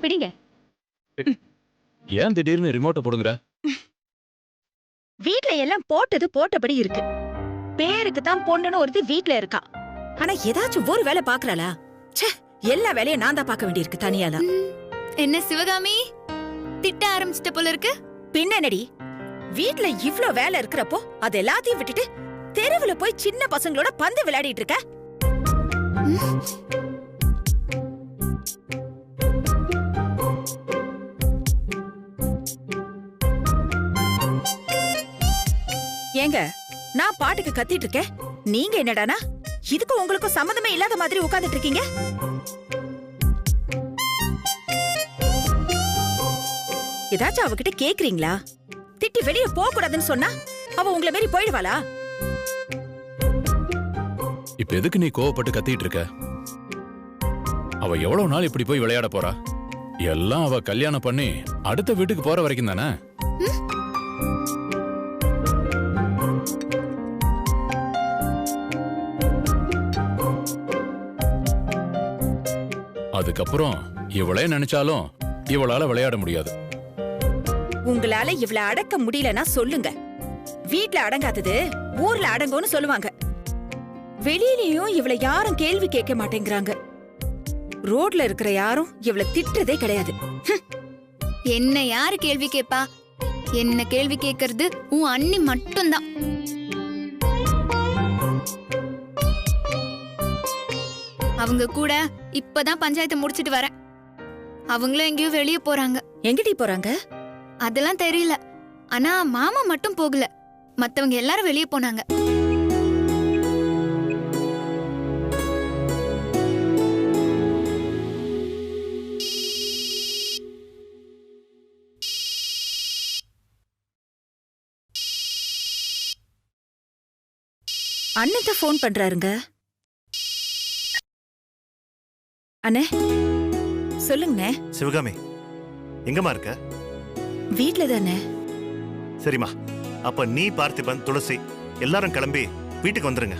பிடிங்க. ஏன் திடீர்னு ரிமோட்டை போடுங்கற? வீட்ல எல்லாம் போட்டது போட்டபடி இருக்கு. பேருக்கு தான் பொண்ணுன்னு ஒருத்தி வீட்ல இருக்கா. ஆனா ஏதாச்சும் ஒரு வேலை பாக்குறாளா? ச்சே, எல்லா வேலையும் நான் தான் பார்க்க வேண்டியிருக்கு தனியால. என்ன சிவகாமி திட்ட ஆரம்பிச்சிட்ட போல இருக்கு. பின்னடி வீட்ல இவ்ளோ வேலை இருக்கிறப்போ அது எல்லாத்தையும் விட்டுட்டு தெருவுல போய் சின்ன பசங்களோட பந்து விளையாடிட்டு இருக்க. ஏங்க, நான் பாட்டுக்கு கத்திட்டு இருக்கேன், நீங்க என்னடானா இதுக்கு உங்களுக்கும் சம்மந்தமே இல்லாத மாதிரி உட்கார்ந்துட்டு இருக்கீங்க. ஏதாச்சும் அவகிட்ட கேக்குறீங்களா? திட்டி வெளியே போக கூடாதுன்னு சொன்னா அவ உங்களை மாரி போயிடுவாளா? இப்ப எதுக்கு நீ கோவப்பட்டு கத்திட்டு இருக்க? அவ எவ்வளவு நாள் இப்படி போய் விளையாட போறா? எல்லாம் அவ கல்யாணம் பண்ணி அடுத்த வீட்டுக்கு போற வரைக்கும் தானே. அதுக்கப்புறம் இவளே நினைச்சாலும் இவளால விளையாட முடியாது. உங்களால இவள அடக்க முடியலன்னா சொல்லுங்க. வீட்ல அடங்காதது ஊர்ல அடங்கும்னு சொல்லுவாங்க. வெளியிலயும் இவள யாரும் கேள்வி கேட்க மாட்டேங்கிறாங்க. ரோட்ல இருக்கிற யாரும் இவள திட்டுறதே கிடையாது. என்ன யாரு கேள்வி கேப்பா? என்ன கேள்வி கேக்குறது உன் அண்ணி மட்டும்தான். அவங்க கூட இப்பதான் பஞ்சாயத்து முடிச்சிட்டு வரேன். அவங்களும் எங்கேயோ வெளியே போறாங்க. எங்கடி போறாங்க? அதெல்லாம் தெரியல. ஆனா மாமா மட்டும் போகல, மத்தவங்க எல்லாரும் வெளியே போனாங்க. அண்ணன் தான் போன் பண்றாருங்க. அண்ணே சொல்லுங்கண்ணே. சிவகாமி எங்கம்மா இருக்க? வீட்ல தானே. சரிம்மா, அப்ப நீ, பார்த்திபன், துளசி எல்லாரும் கிளம்பி வீட்டுக்கு வந்துருங்க.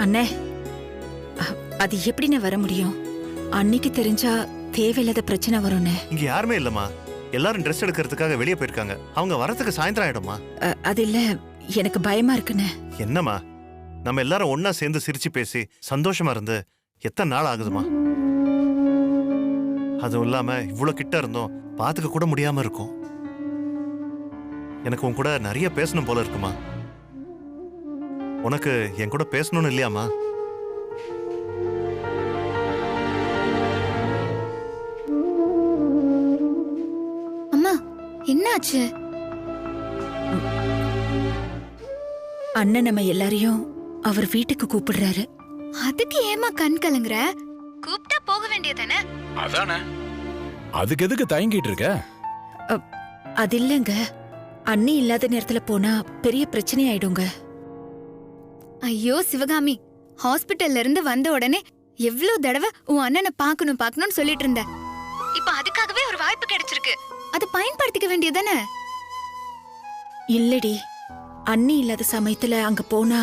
அண்ணே அது எப்படின்னு வர முடியும்? அன்னைக்கு தெரிஞ்சா தேவையில்லாத பிரச்சனை வரும்னே. இங்க யாருமே இல்லம்மா, எல்லாரும் ட்ரெஸ் எடுக்கிறதுக்காக வெளியே போயிருக்காங்க. அவங்க வரதுக்கு சாயந்தரம் ஆயிடுமா? அது இல்ல, எனக்கு பயமா இருக்குண்ணே. என்னம்மா, நம்ம எல்லாரும் ஒன்னா சேர்ந்து சிரிச்சு பேசி சந்தோஷமா இருந்து எத்தனை நாள் ஆகுதுமா? அதுவும் இல்லாம இவ்வளவு கிட்ட இருந்தோம் பாத்துக்க கூட முடியாம இருக்கும். எனக்கு உன் கூட நிறைய பேசணும் போல இருக்குமா. உனக்கு என் கூட பேசணும்னு இல்லையாமா? அம்மா என்னாச்சு? அண்ணன் நம்ம எல்லாரையும் அவர் வீட்டுக்கு கூப்பிடுறாரு. அதுக்கு ஏமா கண் கலங்குற? கூப்பிட்டா போக வேண்டியதானே? அதானே, அதுக்கு எதுக்கு தயங்கிட்டு இருக்க? அது இல்லங்க, அண்ணி இல்லாத நேரத்துல போனா பெரிய பிரச்சனை ஆயிடுங்க. ஐயோ சிவகாமி, ஹாஸ்பிட்டல்ல இருந்து வந்த உடனே எவ்வளவு தடவை உன் அண்ணனை பாக்கணும் பாக்கணும்னு சொல்லிட்டு இருந்த. இப்ப அதுக்காகவே ஒரு வாய்ப்பு கிடைச்சிருக்கு, அதை பயன்படுத்திக்க வேண்டியதானே? இல்லடி, அண்ணி இல்லாத சமயத்துல அங்க போனா.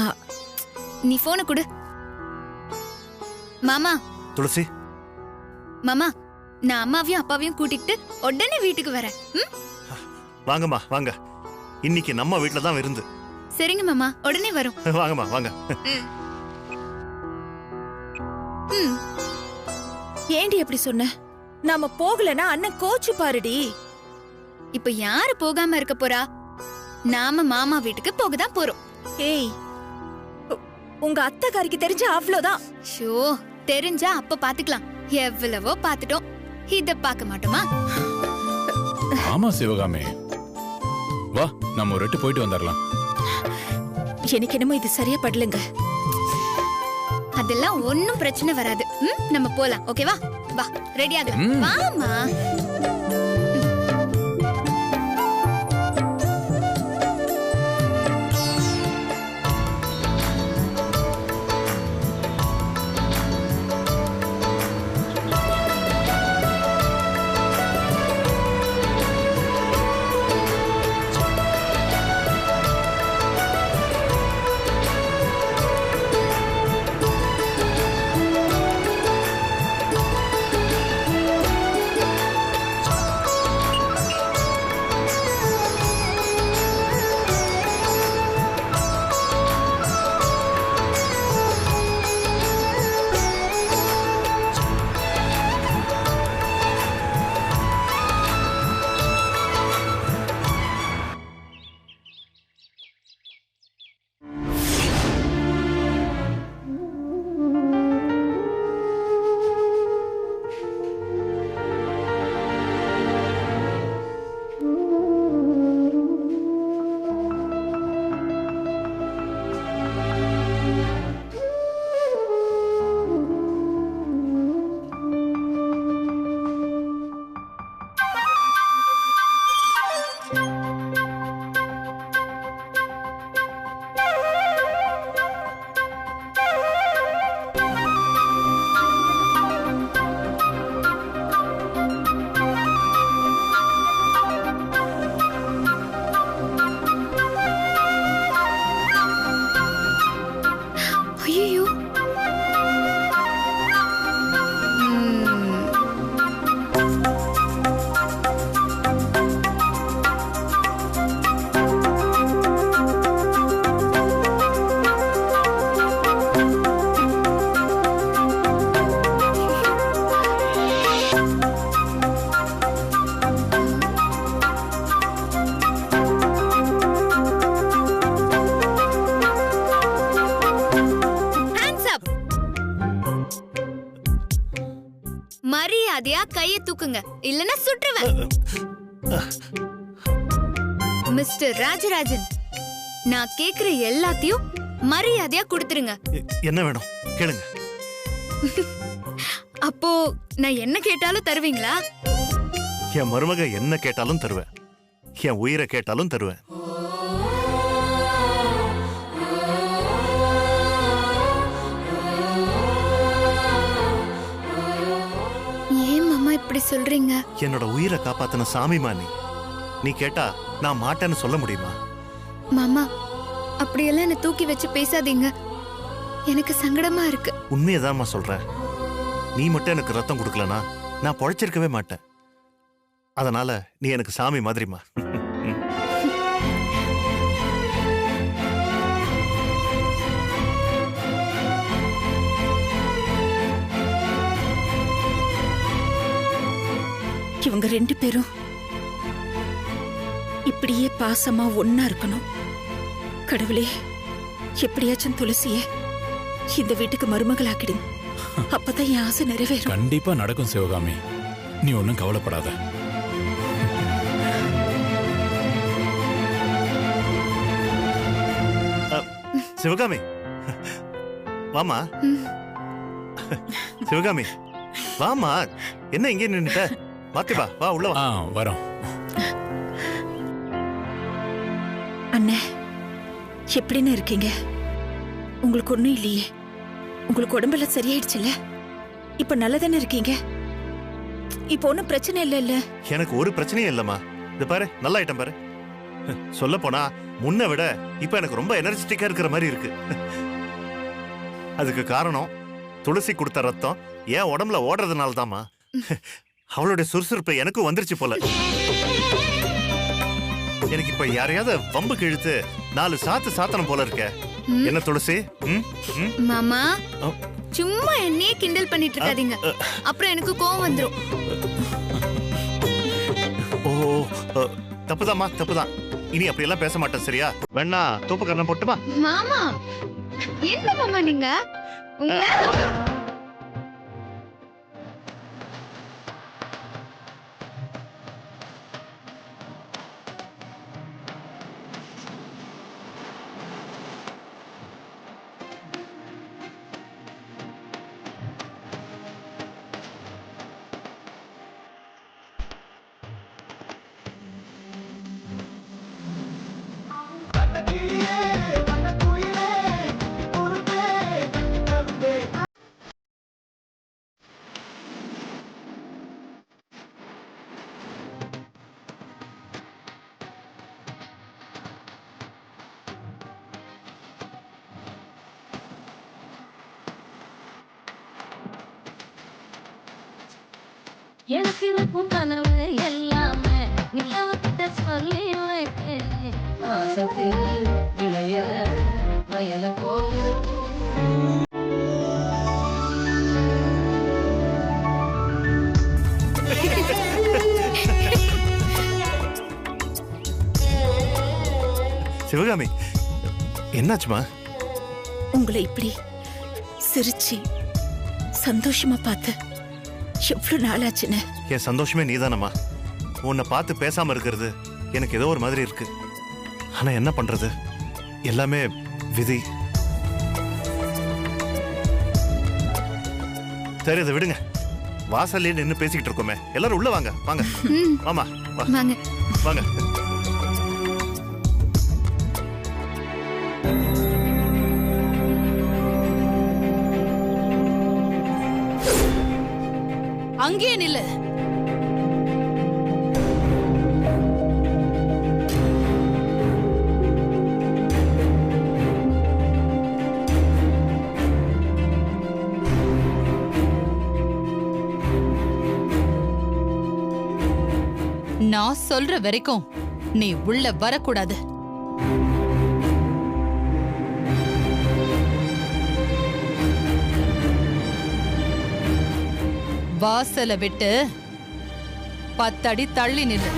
நீ போன கொடு. மாமா. துளசி. மாமா, நான் அம்மாவையும் அப்பாவையும் கூட்டிட்டு உடனே வீட்டுக்கு வரேன். வாங்கம்மா வாங்க, இன்னைக்கு நம்ம வீட்டுல தான் விருந்து. சரிங்க மாமா, உடனே வரும். வாங்கம்மா வாங்க. ஏண்டி அப்படி சொன்ன? நாம போகலன்னா அண்ணன் கோச்சு பாருடி. இப்ப யாரு போகாம இருக்க போறா? நாம மாமா வீட்டுக்கு போகதான் போறோம். ஏய், உங்க அத்தைக்காரிக்கு தெரிஞ்ச அவ்வளவுதான். ஷோ, தெரிஞ்சா அப்ப பாத்துக்கலாம். எவ்வளவோ பாத்துட்டோம், இத பாக்க மாட்டோமா? ஆமா சிவகாமி, வா நம்ம ஒரு எட்டு போயிட்டு வந்துடலாம். எனக்கு என்னமோ இது சரியா படலங்க. அதெல்லாம் ஒன்னும் பிரச்சனை வராது. நம்ம போலாம், ஓகேவா? வா, ரெடி ஆகலாம். வாமா. மரியாதையா கைய தூக்குங்க, இல்லனா சுட்டுருவேன். மிஸ்டர் ராஜராஜன், நான் கேக்குற எல்லாத்தையும் மரியாதையா கொடுத்துருங்க. என்ன வேணும் கேளுங்க. அப்போ நான் என்ன கேட்டாலும் தருவீங்களா? என் மருமக என்ன கேட்டாலும் தருவேன், என் உயிரை கேட்டாலும் தருவேன். ஏன் மாமா இப்படி சொல்றீங்க? என்னோட உயிரை காப்பாத்தின சாமிமா நீ கேட்டா நான் மாட்டேன்னு சொல்ல முடியுமா? மாமா, அப்படியெல்லாம் என்ன தூக்கி வச்சு பேசாதீங்க, எனக்கு சங்கடமா இருக்கு. உண்மையதான்மா சொல்றேன். நீ மட்டும் எனக்கு ரத்தம் கொடுக்கலனா நான் பொழைச்சிருக்கவே மாட்டேன். அதனால நீ எனக்கு சாமி மாதிரிமா. இவங்க 2 பேரும் இப்படியே பாசமா ஒன்னா இருக்கணும். கடவுளே, எப்படியாச்சும் துளசிய இந்த வீட்டுக்கு மருமகளாக்கிடுங்க. அப்பதான் என் ஆசை நிறைவேறும். கண்டிப்பா நடக்கும் சிவகாமி, நீ ஒன்னும் கவலைப்படாத. சிவகாமி வாமா. சிவகாமி வாமா, என்ன இங்கே நின்னுட்ட? பாத்திபா வா, உள்ள வா. வரோம். அண்ணே, எப்படின்னு இருக்கீங்க? உங்களுக்கு ஒண்ணும் இல்லையே? உங்களுக்கு உடம்பெல்லாம் சரியாயிடுச்சுல்ல? இப்ப நல்லதானே இருக்கீங்க? இப்ப ஒன்னும் பிரச்சனை இல்ல? எனக்கு ஒரு பிரச்சனையும் இல்லம்மா. இது பாரு, நல்ல ஐட்டம் பாரு. சொல்ல போனா முன்ன விட இப்ப எனக்கு ரொம்ப எனர்ஜெட்டிக்கா இருக்கிற மாதிரி இருக்கு. அதுக்கு காரணம் துளசி கொடுத்த ரத்தம் ஏன் உடம்புல ஓடுறதுனால தாமா. அவளுடைய சுறுசுறுப்பு எனக்கும் வந்துருச்சு போல. எனக்கு இப்ப யாரையாவது வம்புக்கு இழுத்து 4 சாத்து சாத்தனம் போல இருக்க. என்ன துளசி? மாமா, சும்மா என்னையே கிண்டல் பண்ணிட்டு இருக்காதீங்க, அப்புறம் எனக்கு கோவம் வந்துரும். ஓ, தப்புதாம்மா, தப்புதான். இனி அப்படி எல்லாம் பேச மாட்டேன், சரியா? வேணா தூப்பு கரணம் போட்டுமா? மாமா, என்ன மாமா நீங்க? எனக்கு இருக்கும் கனவு எல்லாமே நிலவுகிட்ட சொல்லி வைப்பேன். மாசத்தில் விளைய வயல போல் சிவகாமி, என்னாச்சுமா? உங்களை இப்படி சிரிச்சு சந்தோஷமா பார்த்து எவ்வளவு நாளாச்சுன்னு. என் சந்தோஷமே நீதானம்மா. உன்னை பார்த்து பேசாம இருக்கிறது எனக்கு ஏதோ ஒரு மாதிரி இருக்கு. ஆனா என்ன பண்றது, எல்லாமே விதி. சரி, அதை விடுங்க. வாசல்லே நின்னு பேசிக்கிட்டு இருக்கோமே, எல்லாரும் உள்ள வாங்க. வாங்க மாமா, வாங்க வாங்க. அங்கே நில்லு. நான் சொல்ற வரைக்கும் நீ உள்ள வரக்கூடாது. வாசல விட்டு 10 அடி தள்ளி நில்லு.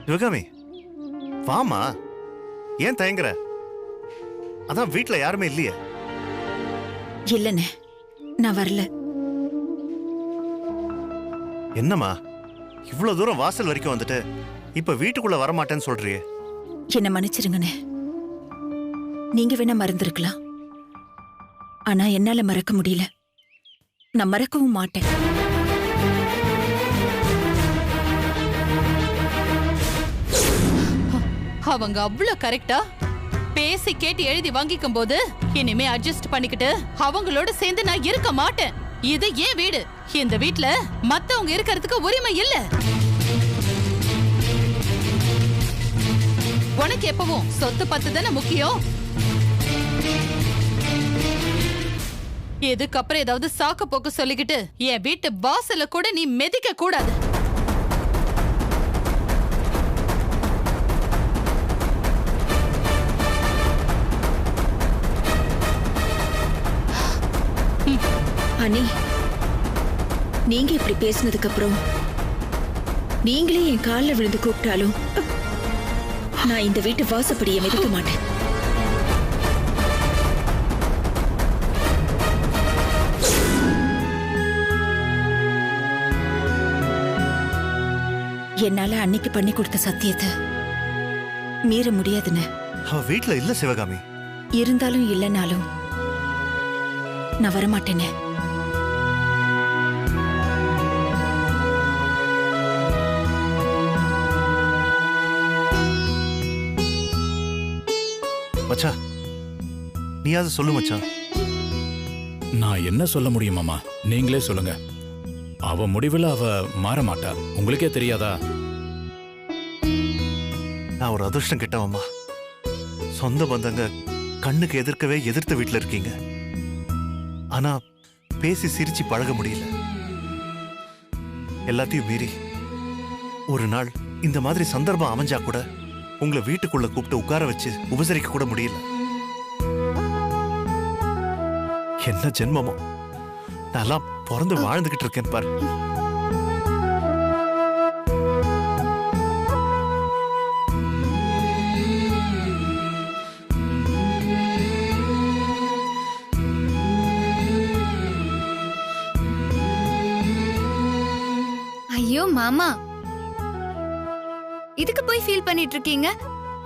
சிவகாமி வாமா, ஏன் தயங்குற? அதான் வீட்ல யாருமே இல்லையே. இல்லண்ணே, நான் வரல. என்னம்மா இவ்வளவு தூரம் வாசல் வரைக்கும் வந்துட்டு இப்ப வீட்டுக்குள்ள வரமாட்டேன்னு சொல்றியே? என்ன மன்னிச்சிருங்கண்ணே. நீங்க வேணா மறந்துருக்கலாம், ஆனா என்னால மறக்க முடியல. நான் மறக்கவும் மாட்டேன். அவங்க அவ்வளவு கரெக்டா பேசி கேட்டு எழுதி வாங்கிக்கும் போது இனிமே அட்ஜஸ்ட் பண்ணிக்கிட்டு அவங்களோட சேர்ந்து நான் இருக்க மாட்டேன். இது ஏன் வீடு. இந்த வீட்ல மத்தவங்க இருக்கிறதுக்கு உரிமை இல்ல. உனக்கு எப்பவும் சொத்து பத்து தானே முக்கியம். இதுக்கப்புறம் ஏதாவது சாக்கு போக்கு சொல்லிக்கிட்டு என் வீட்டு வாசல்ல கூட நீ மிதிக்க கூடாது. அனி, நீங்க இப்படி பேசினதுக்கு அப்புறம் நீங்களே என் காலில் விழுந்து கூப்பிட்டாலும் நான் இந்த வீட்டு வாசப்படியை மிதிக்க மாட்டேன். என்னால அன்னைக்கு பண்ணி கொடுத்த சத்தியத்தை மீற முடியாதுன்னு. அவ வீட்ல இல்ல சிவகாமி. இருந்தாலும் இல்லைனாலும் நான் வரமாட்டேனே. மச்சா, நீயாவது சொல்லு மச்சான். நான் என்ன சொல்ல முடியும் மாமா? நீங்களே சொல்லுங்க. அவ முடிவில் அவ மாற மாட்டா. உங்களுக்கே தெரியாதா? நான் ஒரு அதிர்ஷ்டம் கிட்டவம்மா. சொந்த பந்தங்க கண்ணுக்கு எதிர்க்கவே எதிர்த்த வீட்டுல இருக்கீங்க. ஆனா பேசி சிரிச்சு பழக முடியல. எல்லாத்தையும் மீறி ஒரு நாள் இந்த மாதிரி சந்தர்ப்பம் அமைஞ்சா கூட உங்களை வீட்டுக்குள்ள கூப்பிட்டு உட்கார வச்சு உபசரிக்க கூட முடியல. என்ன ஜென்மமோ. நான் பிறந்து வாழ்ந்துகிட்டு இருக்கேன் பாரு. ஐயோ மாமா, இதுக்கு போய் ஃபீல் பண்ணிட்டு இருக்கீங்க?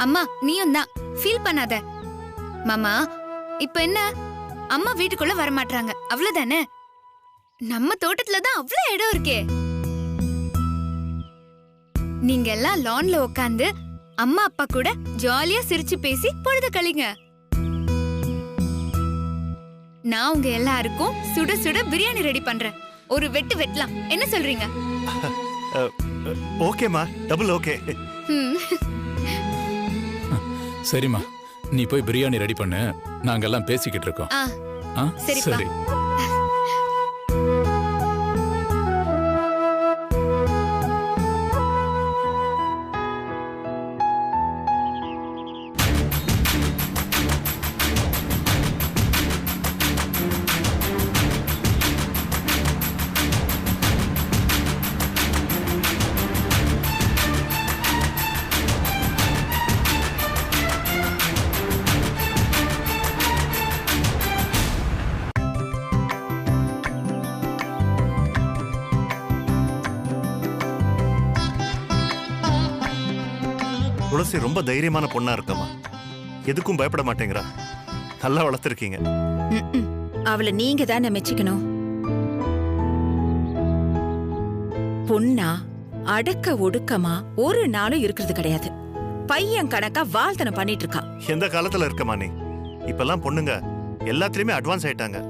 அம்மா நீயும் தான் ஃபீல் பண்ணாத. மாமா இப்ப என்ன, அம்மா வீட்டுக்குள்ள வர மாட்டாங்க அவ்வளவுதானே? நம்ம தோட்டத்துல தான் அவ்வளவு இடம் இருக்கே. நீங்க எல்லாம் லான்ல உட்கார்ந்து அம்மா அப்பா கூட ஜாலியா சிரிச்சு பேசி பொழுது கழிங்க. நான் உங்க எல்லாருக்கும் சுட சுட பிரியாணி ரெடி பண்றேன். ஒரு வெட்டு வெட்டலாம், என்ன சொல்றீங்க? ஓகேமா, டபுள் ஓகே. சரிம்மா, நீ போய் பிரியாணி ரெடி பண்ணு. நாங்கெல்லாம் பேசிக்கிட்டு இருக்கோம். சரிப்பா. சரி. துளசி ரொம்ப தைரியமான பொண்ணா இருக்கமா. எதுக்கும் பயப்பட மாட்டேங்கிறா. நல்லா வளர்த்திருக்கீங்க. அவளை நீங்க தான் மெச்சிக்கணும். பொண்ணா அடக்க ஒடுக்கமா ஒரு நாளும் இருக்கிறது கிடையாது. பையன் கணக்கா வாழ்த்தனம் பண்ணிட்டு இருக்கா. எந்த காலத்துல இருக்கமா நீ? இப்பெல்லாம் பொண்ணுங்க எல்லாத்துலயுமே அட்வான்ஸ் ஆயிட்டாங்க.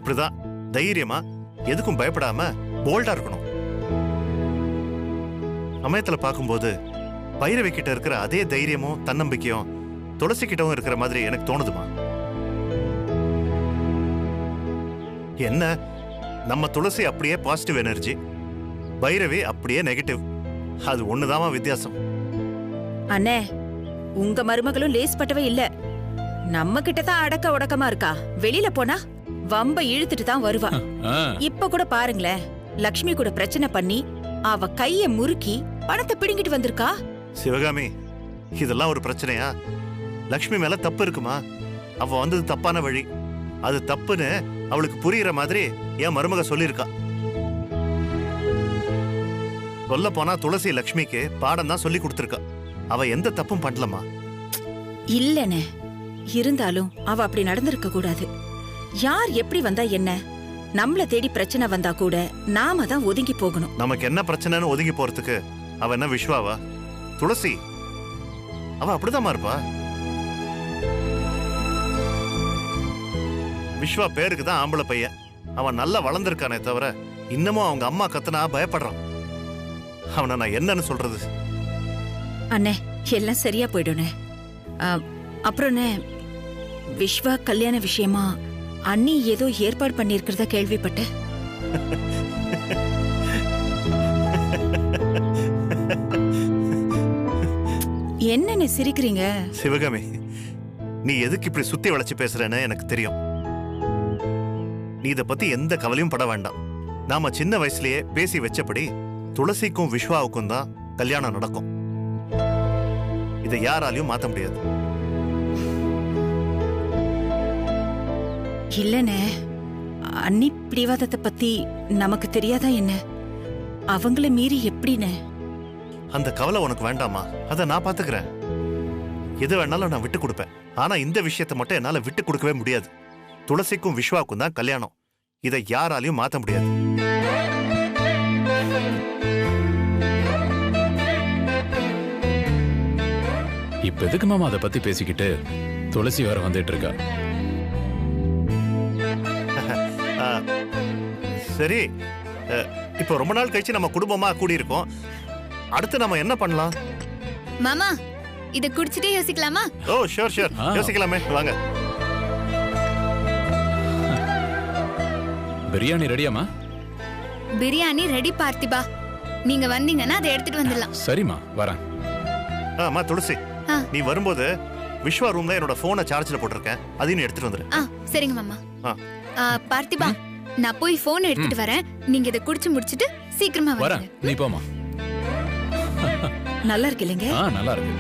இப்படிதான் தைரியமா எதுக்கும் பயப்படாம போல்டா இருக்கணும். சமயத்துல பார்க்கும்போது பைரவி கிட்ட இருக்கிற அதே தைரியமும் தன்னம்பிக்கையும் துளசி கிட்டவும் இருக்கிற மாதிரி எனக்கு தோணுதுமா. என்ன, நம்ம துளசி அப்படியே பாசிட்டிவ் எனர்ஜி, பைரவி அப்படியே நெகட்டிவ். அது ஒண்ணுதாமா வித்தியாசம். அண்ணே, உங்க மருமகளும் லேஸ் பட்டவே இல்ல. நம்ம கிட்ட தான் அடக்க உடக்கமா இருக்கா. வெளியில போனா வம்ப இழுத்துட்டு தான் வருவா. இப்ப கூட பாருங்களேன், லக்ஷ்மி கூட பிரச்சனை பண்ணி அவ கைய முறுக்கி பணத்தை பிடுங்கிட்டு வந்திருக்கா. சிவகாமி, இதெல்லாம் ஒரு பிரச்சனையா? லக்ஷ்மி மேல தப்பு இருக்குமா? அவ வந்தது தப்பான வழி. அது தப்புன்னு அவளுக்கு புரியுற மாதிரி என் மருமக சொல்லியிருக்கா. சொல்ல போனா துளசி லக்ஷ்மிக்கு பாடம் தான் சொல்லி கொடுத்துருக்கா. அவ எந்த தப்பும் பண்ணலமா. இல்லனே, இருந்தாலும் அவ அப்படி நடந்திருக்க கூடாது. யார் எப்படி வந்தா என்ன, நம்மள தேடி பிரச்சனை வந்தா கூட நாம தான் ஒதுங்கி போகணும். நமக்கு என்ன பிரச்சனைன்னு ஒதுங்கி போறதுக்கு அவ என்ன விஸ்வாவா? துளசி அவ அப்படிதான் இருப்பா. விஸ்வா பேருக்கு தான் ஆம்பளை பையன். அவன் நல்லா வளர்ந்துருக்கானே தவிர இன்னமும் அவங்க அம்மா கத்துனா பயப்படுறான். அவனை நான் என்னன்னு சொல்றது? அண்ணே, எல்லாம் சரியா போயிடுனே. அப்புறம்னே, விஸ்வா கல்யாண விஷயமா அண்ணி ஏதோ ஏற்பாடு பண்ணிருக்கிறதா கேள்விப்பட்டேன். என்னன்னு சிரிக்கிறீங்க? சிவகாமி, நீ எதுக்கு இப்படி சுத்தி வளைச்சு பேசுறேன்னு எனக்கு தெரியும். நீ இத பத்தி எந்த கவலையும் பட வேண்டாம். நாம சின்ன வயசுலயே பேசி வச்சபடி துளசிக்கும் விஸ்வாவுக்கும் தான் கல்யாணம் நடக்கும். இதை யாராலையும் மாத்த முடியாது. இல்லனே, அண்ணி பிடிவாதத்தை பத்தி நமக்கு தெரியாதா என்ன? அவங்கள மீறி எப்படின்னு? அந்த கவலை உனக்கு வேண்டாமா? அத நான் பாத்துக்கிறேன். எது வேணாலும் நான் விட்டு கொடுப்பேன். ஆனா இந்த விஷயத்தை மட்டும் என்னால விட்டு கொடுக்கவே முடியாது. துளசிக்கும் விஸ்வாவுக்கும் தான் கல்யாணம். இதை யாராலையும் மாத்த முடியாது. இப்ப எதுக்கு மாமா அதை பத்தி பேசிக்கிட்டு? துளசி வேற வந்துட்டு இருக்கா. சரி, இப்போ ரொம்ப நாள் கழிச்சு நம்ம குடும்பமா கூடி இருக்கோம். அடுத்து நம்ம என்ன பண்ணலாம்? மாமா, இத குடிச்சிட்டே யோசிக்கலாமா? ஓ ஷூர் ஷூர், யோசிக்கலாமே. வாங்க. பிரியாணி ரெடியாமா? பிரியாணி ரெடி பார்த்திபா. நீங்க வந்தீங்கன்னா அதை எடுத்துட்டு வந்துடலாம். சரிம்மா, வரேன். அம்மா துளசி, நீ வரும்போது விஸ்வா ரூம்ல என்னோட போனை சார்ஜ்ல போட்டிருக்கேன், அதையும் எடுத்துட்டு வந்துரு. சரிங்க மாமா. பார்த்திபா, நான் போய் போன் எடுத்துட்டு வரேன். நீங்க இதை குடிச்சு முடிச்சிட்டு சீக்கிரமா வரேன். நீ போமா. நல்லா இருக்கு இல்லைங்க? நல்லா இருக்கு.